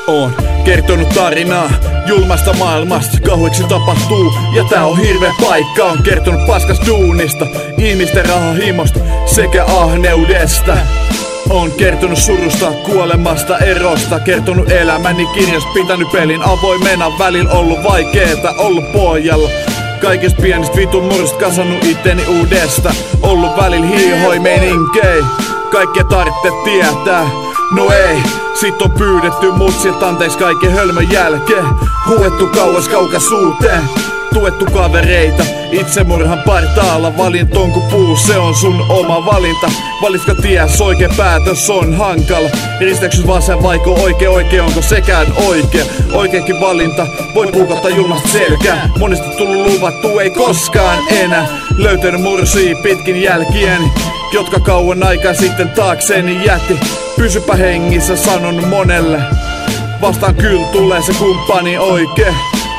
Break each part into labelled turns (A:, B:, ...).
A: Oon kertonut tarinaa julmasta maailmasta, kauheksi tapahtuu ja tää on hirveä paikka. Oon kertonut paskas duunista, ihmisten rahahimosta sekä ahneudesta. Oon kertonut surusta, kuolemasta, erosta, kertonut elämäni kirjasta, pitänyt pelin avoimena, välillä ollut vaikeeta, ollut pohjalla. Kaikista pienistä vitun murrosta kasannut itteni uudesta, ollut välillä hiihoi meninkei, kaikkea tarvitse tietää. No ei, sit on pyydetty mut sieltä anteeksi kaiken hölmön jälkeen. Huettu kauas kaukaisuuteen, tuettu kavereita itsemurhan partaalla. Valin ton ku puu, se on sun oma valinta. Valitko ties, oikea päätös on hankala. Risteyksyys vasen vaiko oikein, onko sekään oikea? Oikeakin valinta voi puukottaa julmasta selkää. Monesti tullut luvattu, ei koskaan enää löytänyt mursia pitkin jälkieni, jotka kauan aikaa sitten taakseeni jätti. Pysypä hengissä, sanon monelle. Vastaan kyllä tulee se kumppani oikee.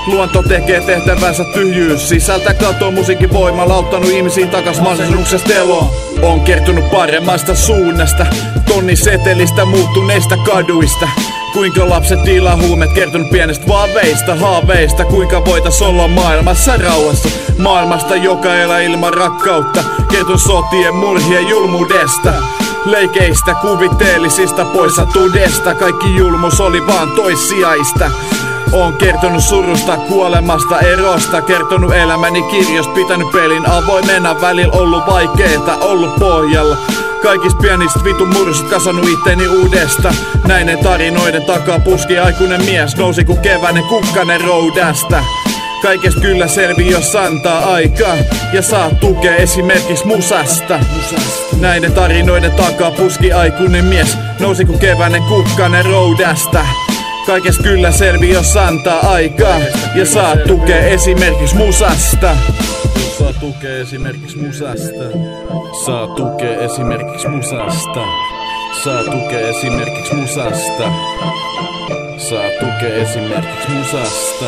A: Luonto tekee tehtävänsä, tyhjyys sisältä katoo. Musiikin voimalla auttanut ihmisiin takas mahdollisuuksesta eloon. On kertonut paremmasta suunnasta, tonni setelistä muuttuneista kaduista. Kuinka lapset tilaa huumet, kertonut pienestä vaaveista, haaveista. Kuinka voitais olla maailmassa rauhassa, maailmasta joka elää ilman rakkautta. Kertonut sotien, murhien, julmuudesta, leikeistä, kuvitteellisista poissa tudesta. Kaikki julmus oli vaan toissijaista. Oon kertonut surusta, kuolemasta, erosta, kertonut elämäni kirjoista, pitänyt pelin avoimena, välillä ollut vaikeeta, ollut pohjalla. Kaikista pienistä vitun murrosta kasannut itteni uudesta. Näiden tarinoiden takaa puski aikuinen mies, nousi ku keväinen kukkanen roudasta. Kaikesta kyllä selvi, jos antaa aikaa ja saa tukea esimerkiksi musasta. Näiden tarinoiden takaa puski aikuinen mies, nousi ku keväinen kukkanen roudasta. Kaikesta kyllä selvi, jos antaa aikaa ja saa tukea esimerkiksi musasta. Saa tukea esimerkiksi musasta. Saa tukea esimerkiksi musasta. Saa tukea esimerkiksi musasta. Saa tukea esimerkiksi musasta.